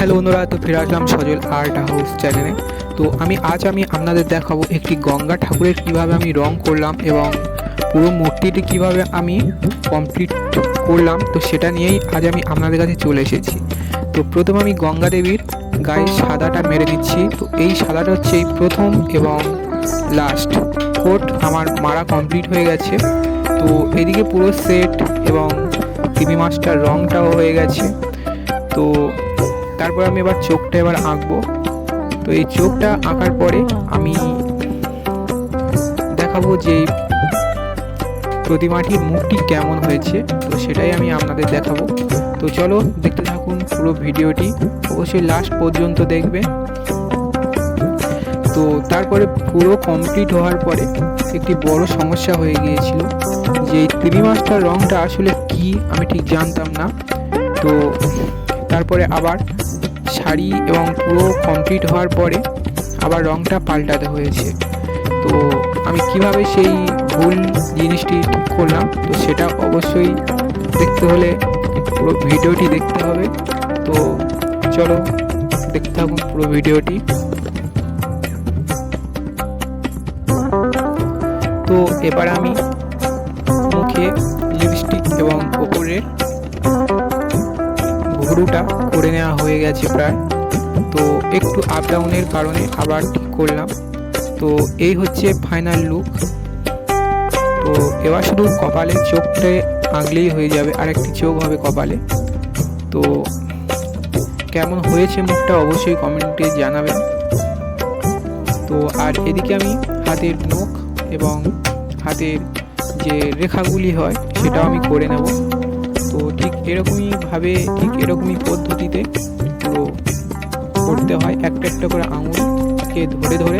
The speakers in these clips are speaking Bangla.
হ্যালো বন্ধুরা, তো ফিরে আসলাম সজল আর্ট হাউস চ্যানেলে। তো আজ আমি আপনাদের দেখাবো একটি গঙ্গা ঠাকুরের কিভাবে আমি রং করলাম এবং পুরো মূর্তিটি কিভাবে আমি কমপ্লিট করলাম। তো সেটা নিয়েই আজ আমি আপনাদের কাছে চলে এসেছি। তো প্রথম আমি গঙ্গা দেবীর গায়ে সাদাটা মেরে দিচ্ছি। তো এই সাদাটা হচ্ছে এই প্রথম এবং লাস্ট কোট আমার মারা কমপ্লিট হয়ে গেছে। তো এদিকে পুরো সেট এবং টিভি মাস্টার রংটাও হয়ে গেছে। তো তারপর আমি এবার চোখটা আঁকবো। তো এই চোখটা আঁকার পরে আমি দেখাবো যে প্রতিমাটির মুখটি কেমন হয়েছে, তো সেটাই আমি আপনাদের দেখাবো। তো চলো দেখতে থাকুন পুরো ভিডিওটি, অবশ্যই লাস্ট পর্যন্ত দেখবে। তো তারপরে পুরো কমপ্লিট হওয়ার পরে একটি বড় সমস্যা হয়ে গিয়েছিল যে টিভি মাস্টার রংটা আসলে কি আমি ঠিক জানতাম না। তো তারপরে আবার শাড়ি এবং পুরো কমপ্লিট হওয়ার পরে আবার রংটা পাল্টাতে হয়েছে। তো আমি কিভাবে সেই ভুল জিনিসটি ঠিক করলাম, তো সেটা অবশ্যই দেখতে হলে পুরো ভিডিওটি দেখতে হবে। তো চলো দেখতে থাকুন পুরো ভিডিওটি। তো এবার আমি মুখে লিপস্টিক এবং ওপরের ভুরুটা করে নেওয়া হয়ে গেছে প্রায়। তো একটু আপ ডাউনের কারণে আবার ঠিক করলাম। তো এই হচ্ছে ফাইনাল লুক। তো এবার শুধু কপালে চোখটা আঁকলেই হয়ে যাবে, আর একটি চোখ হবে কপালে। তো কেমন হয়েছে মুখটা অবশ্যই কমেন্টে জানাবেন। তো আর এদিকে আমি হাতের নখ এবং হাতের যে রেখাগুলি হয় সেটাও আমি করে নেব। তো ঠিক এরকমই পদ্ধতিতে পুরো করতে হয়। একটা একটা করে আঙুলকে ধরে ধরে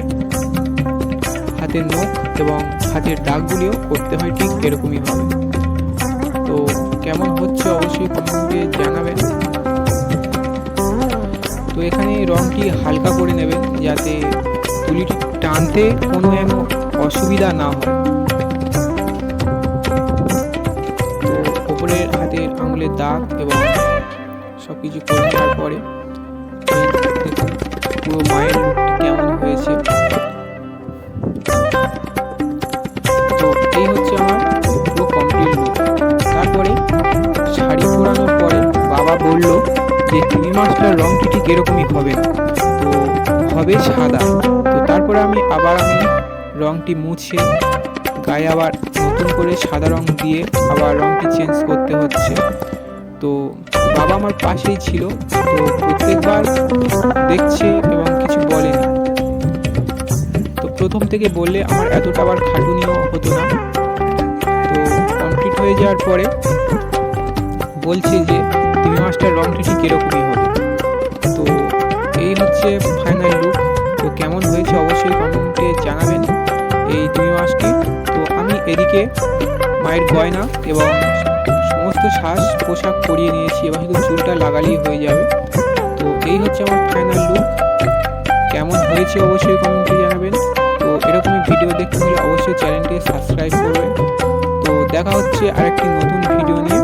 হাতের নখ এবং হাতের দাগগুলিও করতে হয় ঠিক এরকমই হবে। তো কেমন হচ্ছে অবশ্যই কমেন্টে জানাবেন। তো এখানে রংটি হালকা করে নেবেন যাতে তুলিটি টানতে কোনো যেন অসুবিধা না হয়। তো ওপরের হাতের আঙুলের দাগ এবং সব কিছু করে নেওয়ার পরে দেখুন পুরো মায়ের লুকটি কেমন হয়েছে। তো এই হচ্ছে আমার পুরো কমপ্লিট লুক। তারপরে শাড়ি পরানোর পরে বাবা বলল যে টিভি মাস্টার রংটি ঠিক এরকমই হবে না, তো হবে সাদা। তো তারপরে আমি রংটি মুছে গায়ে আবার নতুন করে সাদা রং দিয়ে আবার রংটি চেঞ্জ করতে হচ্ছে। তো বাবা আমার পাশেই ছিল, তো প্রত্যেকবার দেখছে এবং কিছু বলেনি। তো প্রথম থেকে বললে আমার এতটা আবার খাটুনিও হতো না। তো কমপ্লিট হয়ে যাওয়ার পরে বলছে যে টিভি মাস্টার রংটি ঠিক এরকমই হবে। তো এই হচ্ছে ফাইনাল লুক। তো কেমন হয়েছে অবশ্যই কমেন্টে জানাবেন এই টিভি মাস্টারটি। তো আমি এদিকে মায়ের গয়না এবং সমস্ত সাজ পোশাক পরিয়ে নিয়েছি, এবার শুধু চুলটা লাগালেই হয়ে যাবে। তো এই হচ্ছে আমার ফাইনাল লুক। কেমন হয়েছে অবশ্যই কমেন্টে জানাবেন। তো এরকমই ভিডিও দেখতে হলে অবশ্যই চ্যানেলটি সাবস্ক্রাইব করবেন। তো দেখা হচ্ছে আরেকটি নতুন ভিডিও নিয়ে।